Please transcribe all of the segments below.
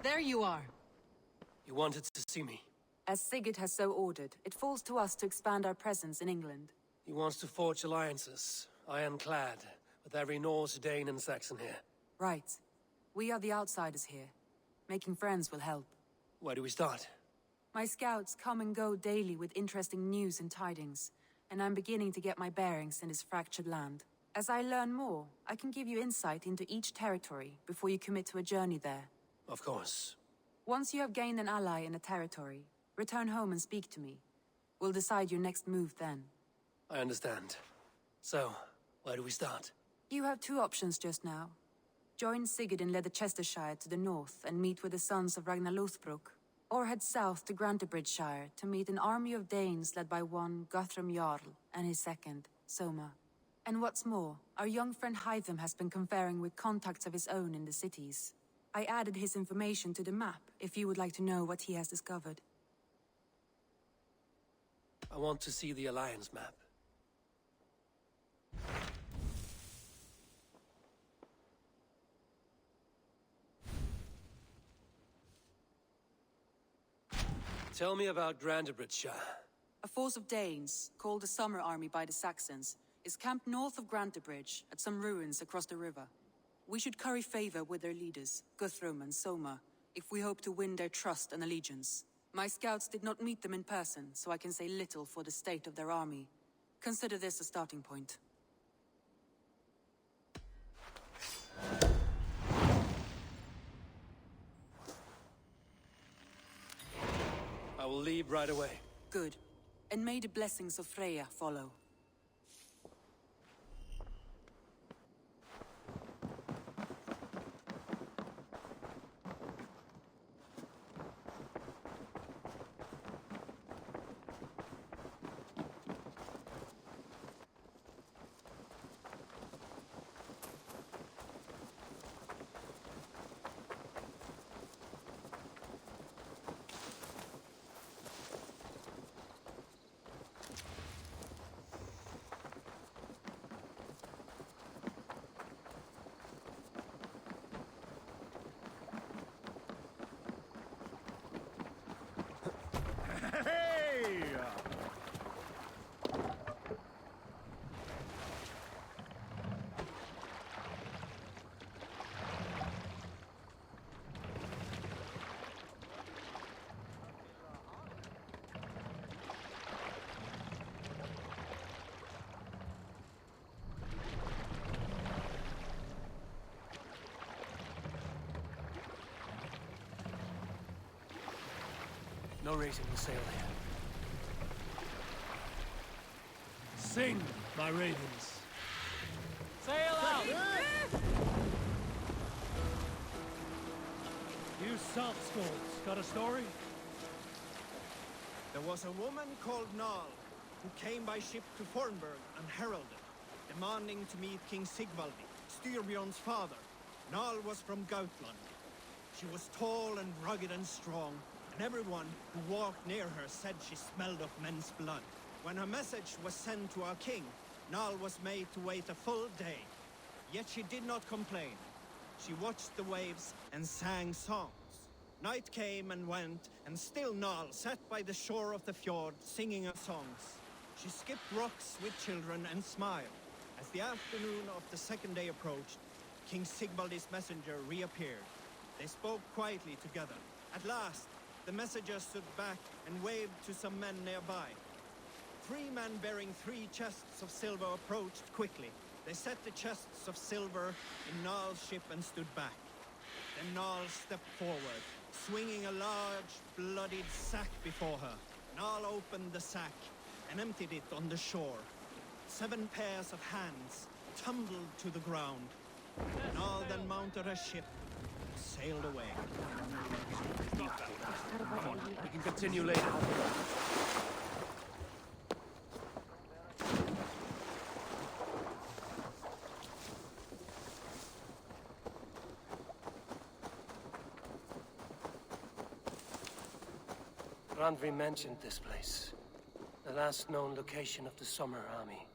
There you are. You wanted to see me? As Sigurd has so ordered, it falls to us to expand our presence in England. He wants to forge alliances, ironclad, with every Norse, Dane and Saxon here. Right. We are the outsiders here. Making friends will help. Where do we start? My scouts come and go daily with interesting news and tidings, and I'm beginning to get my bearings in this fractured land. As I learn more, I can give you insight into each territory before you commit to a journey there. Of course. Once you have gained an ally in a territory, return home and speak to me. We'll decide your next move then. I understand. So, where do we start? You have two options just now. Join Sigurd in Leicestershire to the north and meet with the sons of Ragnar Lothbrok, or head south to Grantebridgeshire to meet an army of Danes led by one Guthrum Jarl and his second, Soma. And what's more, our young friend Hytham has been conferring with contacts of his own in the cities. I added his information to the map if you would like to know what he has discovered. I want to see the Alliance map. Tell me about Grantebridgeshire. A force of Danes, called the Summer Army by the Saxons, is camped north of Grantebridge at some ruins across the river. We should curry favor with their leaders, Guthrum and Soma, if we hope to win their trust and allegiance. My scouts did not meet them in person, so I can say little for the state of their army. Consider this a starting point. I will leave right away. Good. And may the blessings of Freya follow. No raising the sail here. Sing, my ravens. Sail out! You salt skulls, got a story? There was a woman called Nal, who came by ship to Fornburg and heralded, demanding to meet King Sigvaldi, Styrbjorn's father. Nal was from Gautland. She was tall and rugged and strong, and everyone who walked near her said she smelled of men's blood. When her message was sent to our king, Nal was made to wait a full day. Yet she did not complain. She watched the waves and sang songs. Night came and went, and still Nal sat by the shore of the fjord singing her songs. She skipped rocks with children and smiled. As the afternoon of the second day approached, King Sigvaldi's messenger reappeared. They spoke quietly together. At last, the messenger stood back and waved to some men nearby. 3 men bearing 3 chests of silver approached quickly. They set the chests of silver in Nal's ship and stood back. Then Nal stepped forward, swinging a large, bloodied sack before her. Nal opened the sack and emptied it on the shore. 7 pairs of hands tumbled to the ground. Nal then mounted her ship and sailed away. We can continue later. Randvi mentioned this place. The last known location of the Summer Army.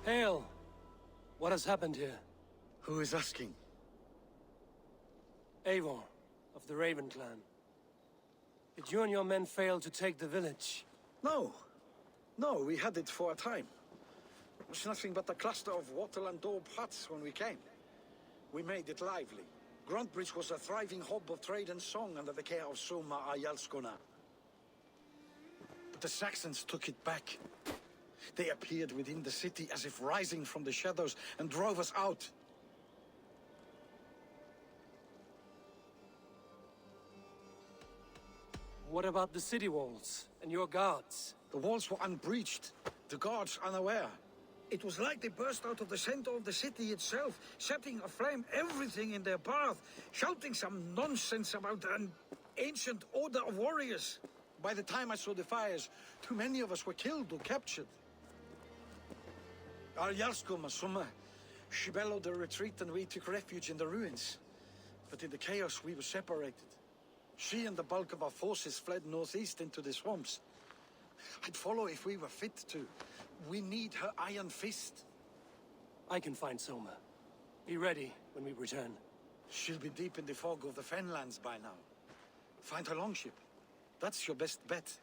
Hail! What has happened here? Who is asking? Eivor, of the Raven clan. Did you and your men fail to take the village? No. No, we had it for a time. It was nothing but a cluster of wattle and daub huts when we came. We made it lively. Gruntbridge was a thriving hub of trade and song under the care of Soma Ayalskona. But the Saxons took it back. They appeared within the city as if rising from the shadows and drove us out. What about the city walls and your guards? The walls were unbreached, the guards unaware. It was like they burst out of the center of the city itself, setting aflame everything in their path, shouting some nonsense about an ancient order of warriors. By the time I saw the fires, too many of us were killed or captured. Arjalskoma Summa, she bellowed a retreat and we took refuge in the ruins. But in the chaos we were separated. She and the bulk of our forces fled northeast into the swamps. I'd follow if we were fit to. We need her iron fist. I can find Soma. Be ready when we return. She'll be deep in the fog of the Fenlands by now. Find her longship. That's your best bet.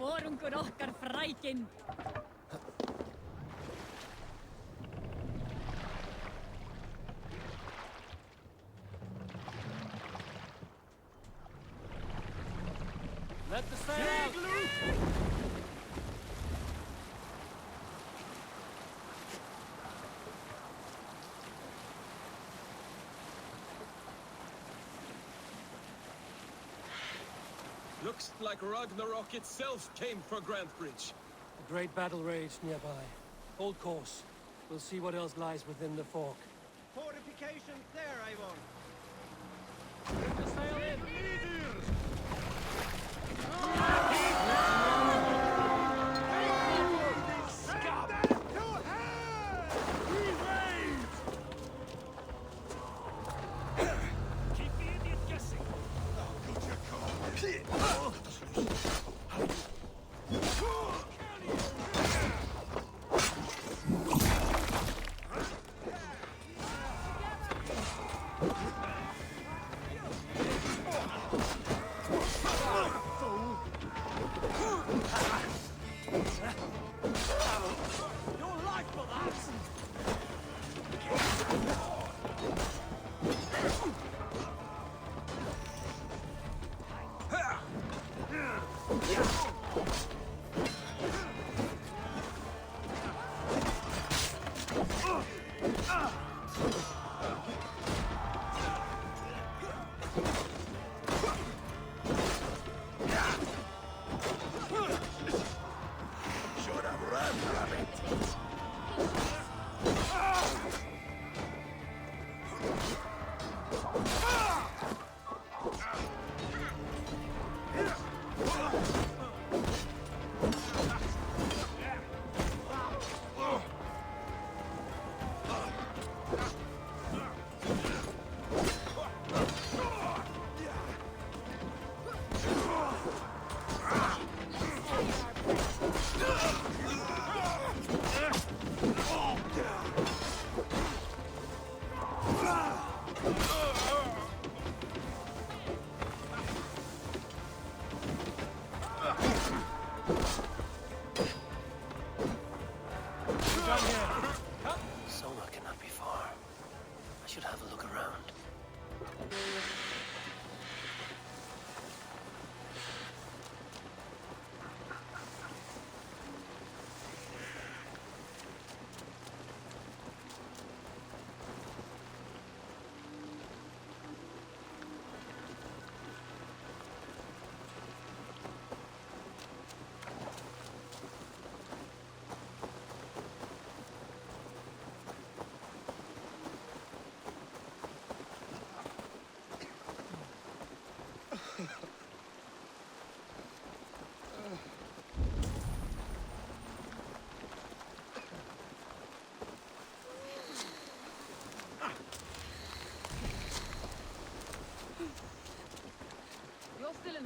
Forungur okkar frækinn. Let the sail out. Looks like Ragnarok itself came for Grantbridge. A great battle raged nearby. Hold course. We'll see what else lies within the fork. Fortifications there, Eivor. Let the sail in. Keep the idiot guessing. Oh,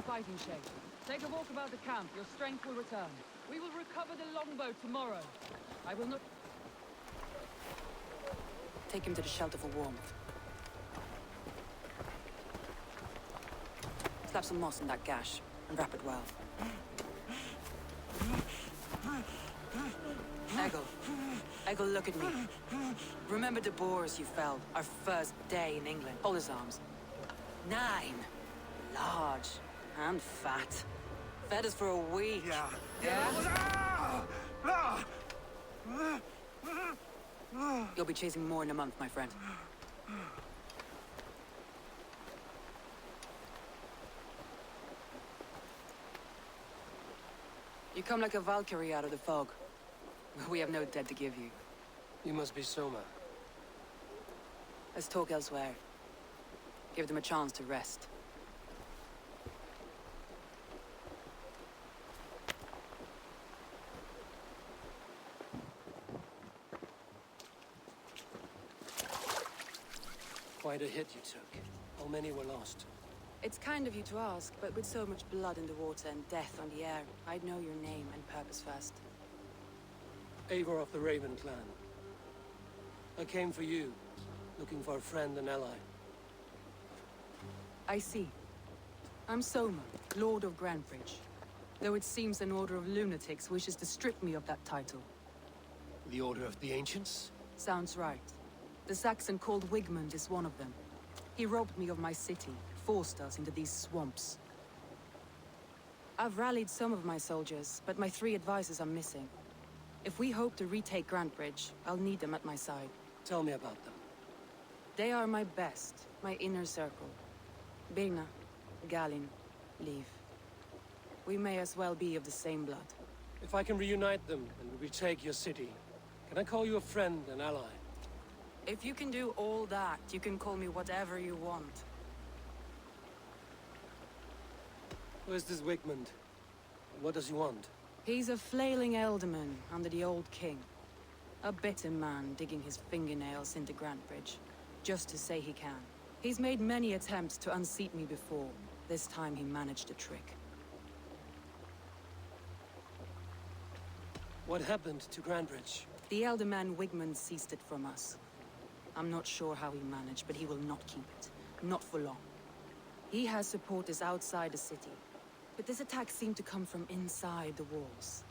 fighting shape. Take a walk about the camp. Your strength will return. We will recover the longbow tomorrow. I will not... Take him to the shelter for warmth. Slap some moss in that gash, and wrap it well. Eggle, look at me. Remember the boars you felled, our first day in England? Hold his arms. 9. Large. And fat. Fed us for a week. Yeah? You'll be chasing more in a month, my friend. You come like a Valkyrie out of the fog. We have no dead to give you. You must be Soma. Let's talk elsewhere. Give them a chance to rest. Quite a hit you took. How many were lost? It's kind of you to ask, but with so much blood in the water and death on the air, I'd know your name and purpose first. Eivor of the Raven clan. I came for you, looking for a friend and ally. I see. I'm Soma, Lord of Grantebridge. Though it seems an order of lunatics wishes to strip me of that title. The Order of the Ancients? Sounds right. The Saxon called Wigmund is one of them. He robbed me of my city, forced us into these swamps. I've rallied some of my soldiers, but my 3 advisors are missing. If we hope to retake Grantebridge, I'll need them at my side. Tell me about them. They are my best, my inner circle. Birna, Galin, Leave. We may as well be of the same blood. If I can reunite them and retake your city, can I call you a friend and ally? If you can do all that, you can call me whatever you want. Where's this Wigmund? What does he want? He's a flailing elderman under the old king. A bitter man digging his fingernails into Grantebridge, just to say he can. He's made many attempts to unseat me before. This time he managed a trick. What happened to Grantebridge? The elderman Wigmund seized it from us. I'm not sure how he managed, but he will not keep it. Not for long. He has supporters outside the city. But this attack seemed to come from inside the walls.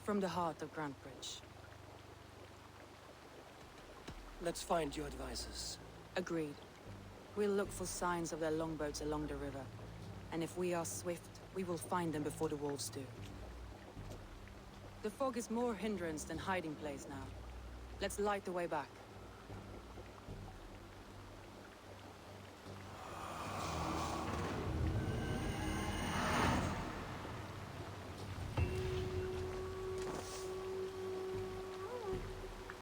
From the heart of Grantebridge. Let's find your advisors. Agreed. We'll look for signs of their longboats along the river. And if we are swift, we will find them before the wolves do. The fog is more hindrance than hiding place now. Let's light the way back.